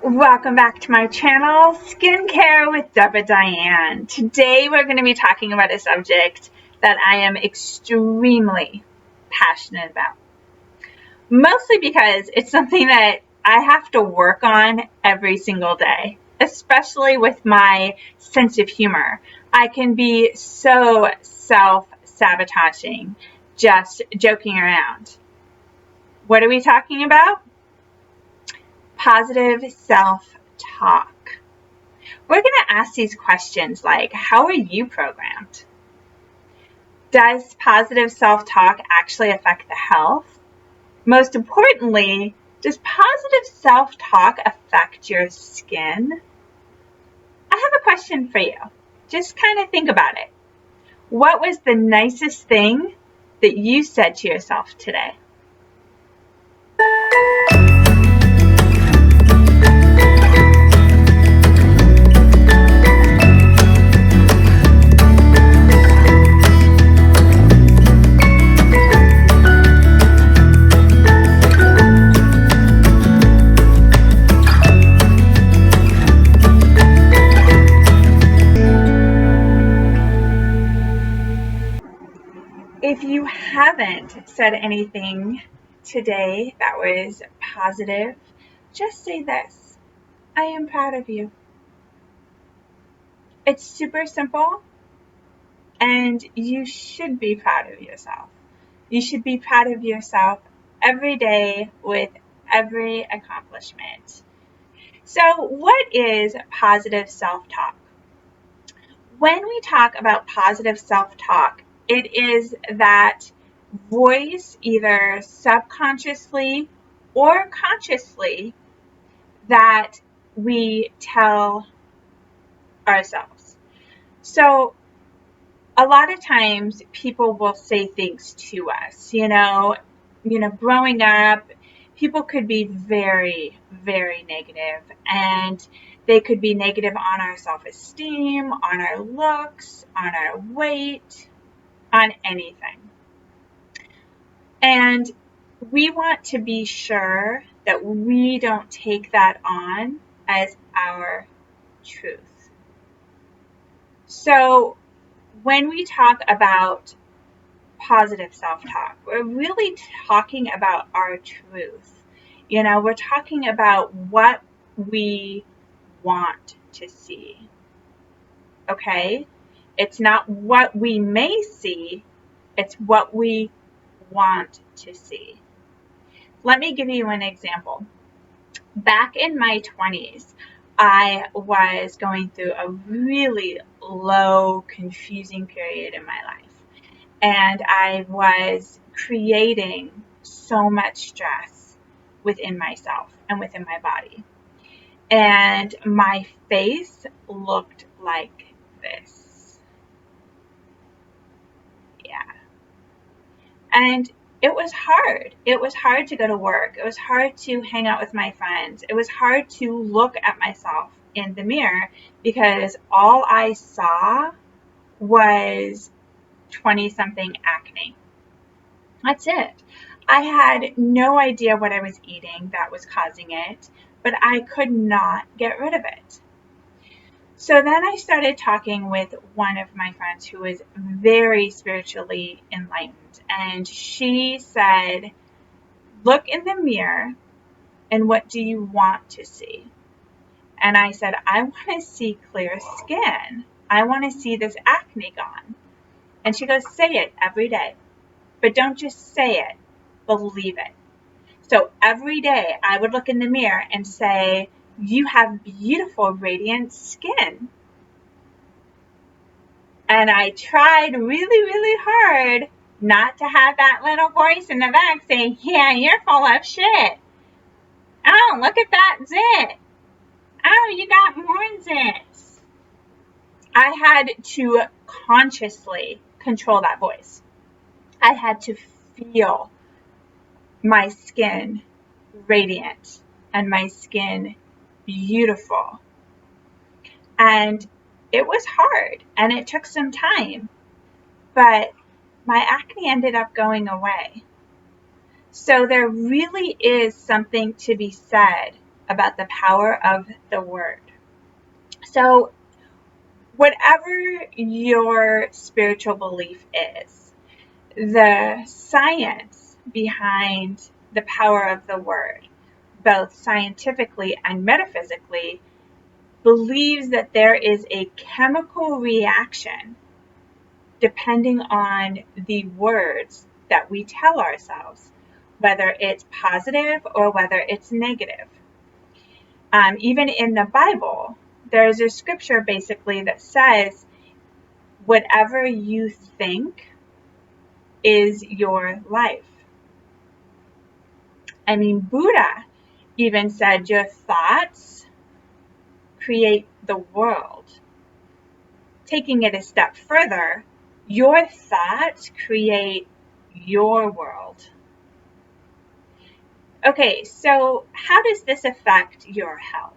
Welcome back to my channel, Skincare with Deborah Diane. Today we're going to be talking about a subject that I am extremely passionate about. Mostly because it's something that I have to work on every single day, especially with my sense of humor. I can be so self-sabotaging, just joking around. What are we talking about? Positive self-talk. We're going to ask these questions like, how are you programmed? Does positive self-talk actually affect the health? Most importantly, does positive self-talk affect your skin? I have a question for you. Just kind of think about it. What was the nicest thing that you said to yourself today? If you haven't said anything today that was positive, just say this: I am proud of you. It's super simple, and you should be proud of yourself. You should be proud of yourself every day with every accomplishment. So, what is positive self-talk? When we talk about positive self-talk, it is that voice, either subconsciously or consciously, that we tell ourselves. So a lot of times people will say things to us, growing up, people could be very, very negative, and they could be negative on our self-esteem, on our looks, on our weight, on anything. And we want to be sure that we don't take that on as our truth. So when we talk about positive self-talk, we're really talking about our truth. We're talking about what we want to see. Okay? It's not what we may see, it's what we want to see. Let me give you an example. Back in my 20s, I was going through a really low, confusing period in my life. And I was creating so much stress within myself and within my body. And my face looked like this. Yeah. And it was hard. It was hard to go to work. It was hard to hang out with my friends. It was hard to look at myself in the mirror because all I saw was 20-something acne. That's it. I had no idea what I was eating that was causing it, but I could not get rid of it. So then I started talking with one of my friends who was very spiritually enlightened, and she said, look in the mirror and what do you want to see? And I said, I want to see clear skin. I want to see this acne gone. And she goes, say it every day, but don't just say it, believe it. So every day I would look in the mirror and say, you have beautiful, radiant skin. And I tried really, really hard not to have that little voice in the back saying, yeah, you're full of shit. Oh, look at that zit. Oh, you got more zits. I had to consciously control that voice. I had to feel my skin radiant and my skin beautiful. And it was hard and it took some time, but my acne ended up going away. So there really is something to be said about the power of the word. So whatever your spiritual belief is, the science behind the power of the word, both scientifically and metaphysically, believes that there is a chemical reaction depending on the words that we tell ourselves, whether it's positive or whether it's negative. Even in the Bible, there's a scripture basically that says, whatever you think is your life. I mean, Buddha even said, your thoughts create the world. Taking it a step further, your thoughts create your world. Okay, so how does this affect your health?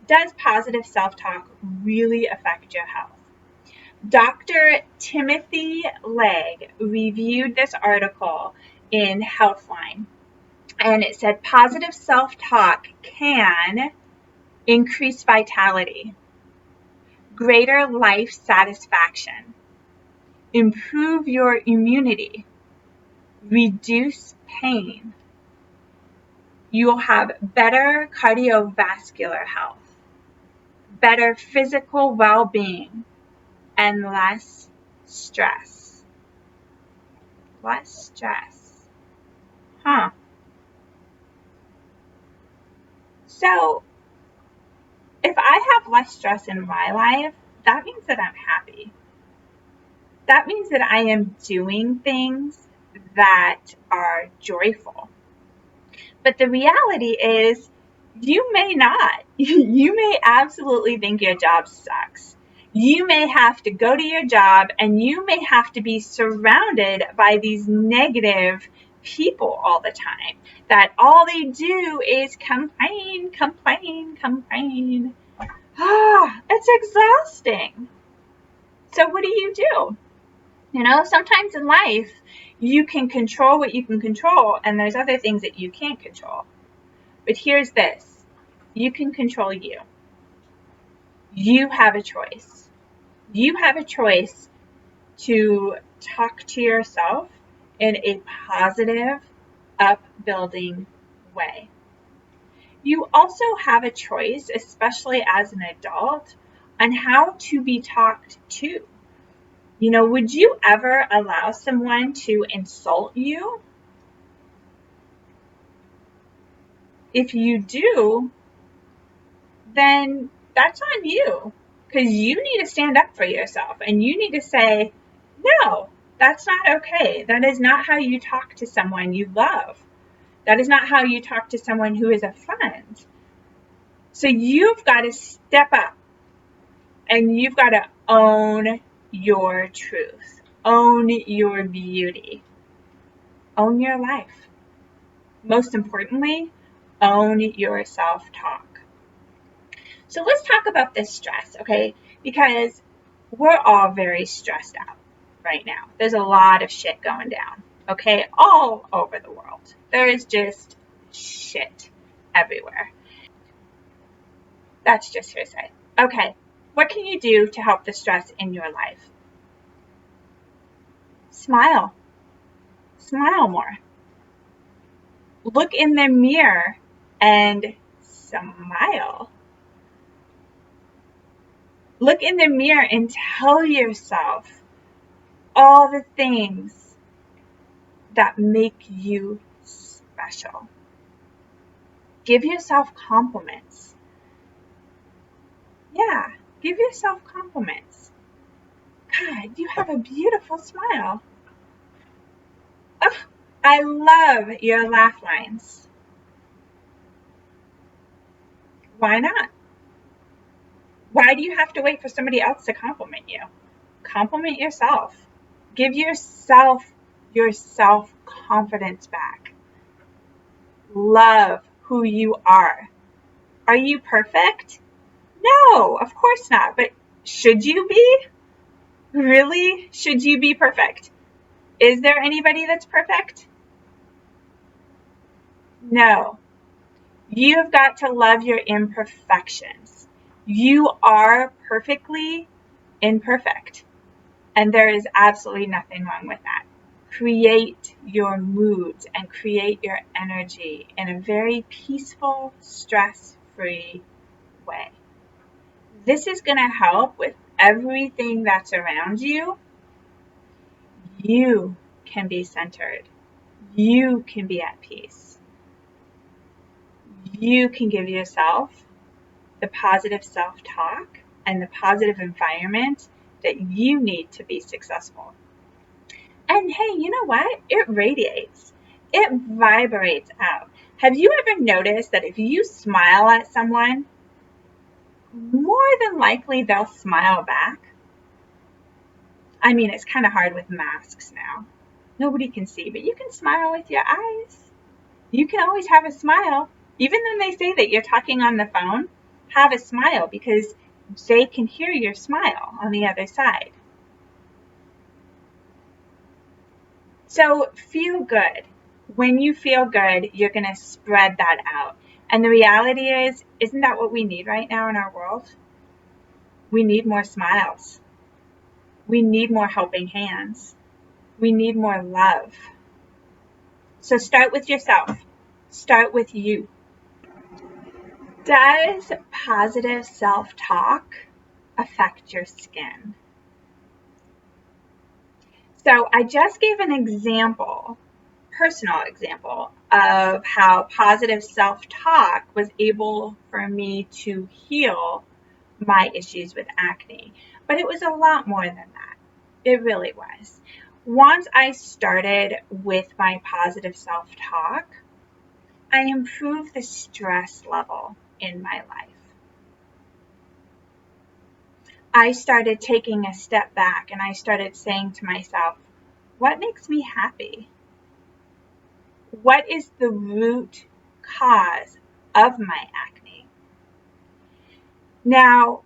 Does positive self-talk really affect your health? Dr. Timothy Legg reviewed this article in Healthline, and it said positive self-talk can increase vitality, greater life satisfaction, improve your immunity, reduce pain. You'll have better cardiovascular health, better physical well-being, and less stress. Less stress. Huh. So, if I have less stress in my life, that means that I'm happy. That means that I am doing things that are joyful. But the reality is, you may not. You may absolutely think your job sucks. You may have to go to your job and you may have to be surrounded by these negative people all the time, that all they do is complain, complain, complain. It's exhausting. So what do? You know, sometimes in life, you can control what you can control, and there's other things that you can't control. But here's this. You can control you. You have a choice. You have a choice to talk to yourself in a positive, upbuilding way. You also have a choice, especially as an adult, on how to be talked to. You know, would you ever allow someone to insult you? If you do, then that's on you, because you need to stand up for yourself and you need to say, no, that's not okay. That is not how you talk to someone you love. That is not how you talk to someone who is a friend. So you've got to step up and you've got to own your truth, own your beauty, own your life. Most importantly, own your self-talk. So let's talk about this stress, okay? Because we're all very stressed out right now. There's a lot of shit going down, okay? All over the world. There is just shit everywhere. That's just hearsay. Okay, what can you do to help the stress in your life? Smile. Smile more. Look in the mirror and smile. Look in the mirror and tell yourself all the things that make you special. Give yourself compliments. Yeah, give yourself compliments. God, you have a beautiful smile. Oh, I love your laugh lines. Why not? Why do you have to wait for somebody else to compliment you? Compliment yourself. Give yourself your self-confidence back. Love who you are. Are you perfect? No, of course not. But should you be? Really? Should you be perfect? Is there anybody that's perfect? No. You've got to love your imperfections. You are perfectly imperfect, and there is absolutely nothing wrong with that. Create your moods and create your energy in a very peaceful, stress-free way. This is going to help with everything that's around you. You can be centered. You can be at peace. You can give yourself the positive self-talk and the positive environment that you need to be successful. And hey, you know what? It radiates. It vibrates out. Have you ever noticed that if you smile at someone, more than likely they'll smile back? I mean, it's kind of hard with masks now. Nobody can see, but you can smile with your eyes. You can always have a smile. Even when they say that you're talking on the phone, have a smile because they can hear your smile on the other side. So feel good. When you feel good, you're going to spread that out. And the reality is, isn't that what we need right now in our world? We need more smiles. We need more helping hands. We need more love. So start with yourself. Start with you. Does positive self-talk affect your skin? So I just gave an example, personal example, of how positive self-talk was able for me to heal my issues with acne. But it was a lot more than that. It really was. Once I started with my positive self-talk, I improved the stress level in my life. I started taking a step back and I started saying to myself, what makes me happy? What is the root cause of my acne? Now,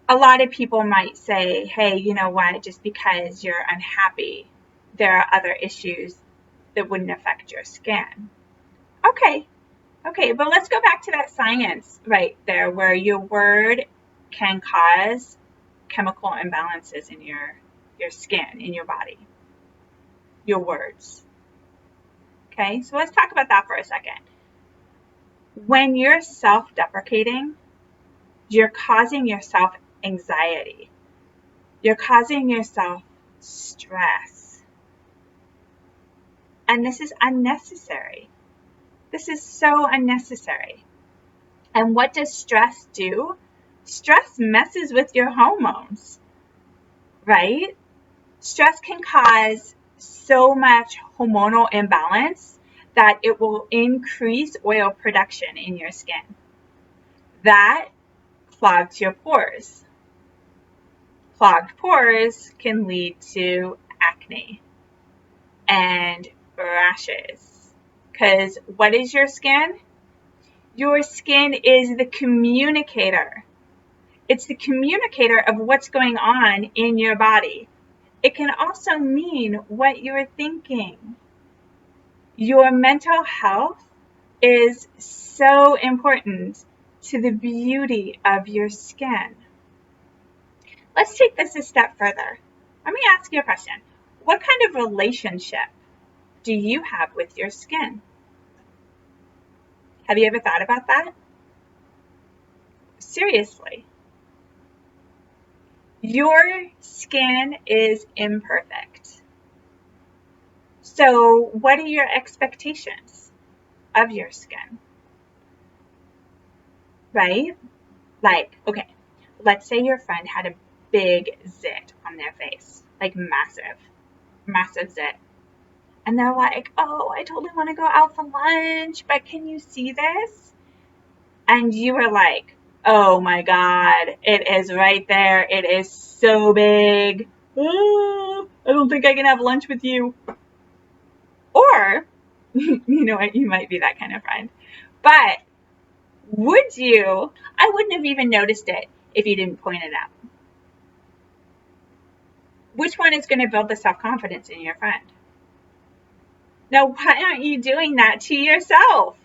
a lot of people might say, hey, you know what, just because you're unhappy, there are other issues that wouldn't affect your skin. Okay, but let's go back to that science right there where your word can cause chemical imbalances in your skin, in your body. Your words. Okay, so let's talk about that for a second. When you're self-deprecating, you're causing yourself anxiety. You're causing yourself stress. And this is unnecessary. This is so unnecessary. And what does stress do? Stress messes with your hormones, right? Stress can cause so much hormonal imbalance that it will increase oil production in your skin. That clogs your pores. Clogged pores can lead to acne and rashes. Because what is your skin? Your skin is the communicator. It's the communicator of what's going on in your body. It can also mean what you're thinking. Your mental health is so important to the beauty of your skin. Let's take this a step further. Let me ask you a question. What kind of relationship do you have with your skin? Have you ever thought about that? Seriously. Your skin is imperfect. So what are your expectations of your skin? Right? Like, okay, let's say your friend had a big zit on their face, like massive zit. And they're like, oh, I totally want to go out for lunch, but can you see this? And you were like, oh my God, it is right there. It is so big. Oh, I don't think I can have lunch with you. Or, you know what, you might be that kind of friend. But would you? I wouldn't have even noticed it if you didn't point it out. Which one is going to build the self-confidence in your friend? Now, why aren't you doing that to yourself?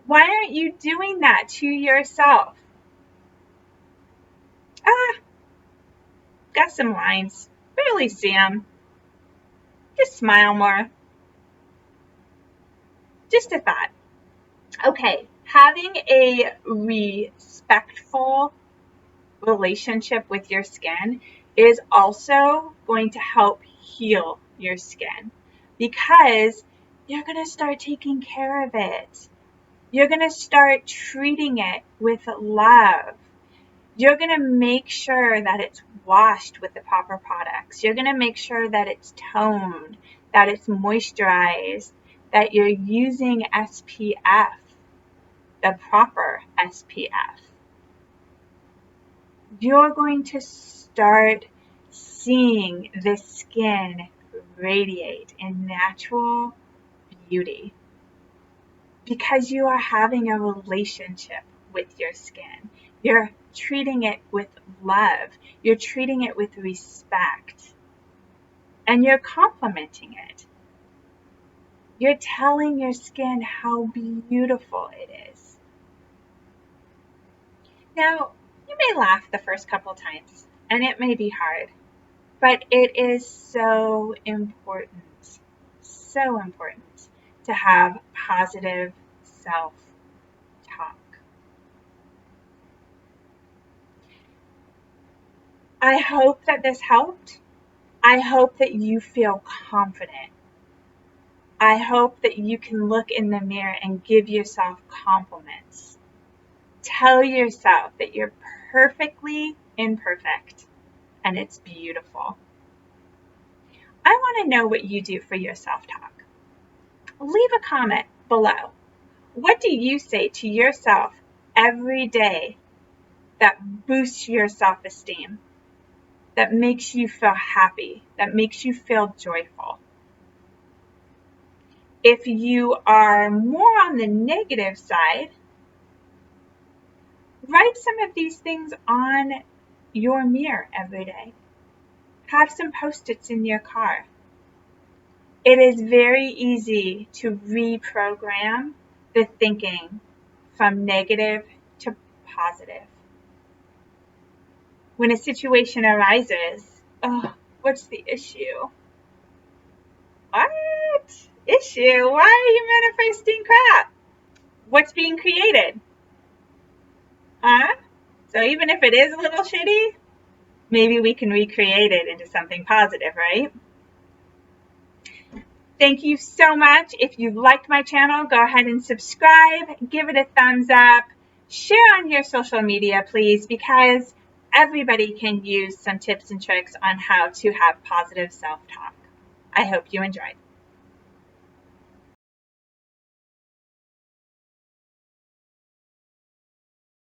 Why aren't you doing that to yourself? Got some lines. Barely see them. Just smile more. Just a thought. Okay, having a respectful relationship with your skin is also going to help heal your skin because you're going to start taking care of it. You're going to start treating it with love. You're going to make sure that it's washed with the proper products. You're going to make sure that it's toned, that it's moisturized, that you're using SPF, the proper SPF. You're going to start seeing the skin radiate in natural beauty because you are having a relationship with your skin. You're treating it with love. You're treating it with respect. And you're complimenting it. You're telling your skin how beautiful it is. Now, you may laugh the first couple times, and it may be hard, but it is so important to have positive self-talk. I hope that this helped. I hope that you feel confident. I hope that you can look in the mirror and give yourself compliments. Tell yourself that you're perfectly imperfect and it's beautiful. I want to know what you do for your self-talk. Leave a comment below. What do you say to yourself every day that boosts your self-esteem, that makes you feel happy, that makes you feel joyful? If you are more on the negative side, write some of these things on your mirror every day. Have some Post-its in your car. It is very easy to reprogram the thinking from negative to positive. When a situation arises, oh, what's the issue? What? Issue? Why are you manifesting crap? What's being created? Huh? So even if it is a little shitty, maybe we can recreate it into something positive, right? Thank you so much. If you liked my channel, go ahead and subscribe, give it a thumbs up, share on your social media, please, because everybody can use some tips and tricks on how to have positive self-talk. I hope you enjoyed.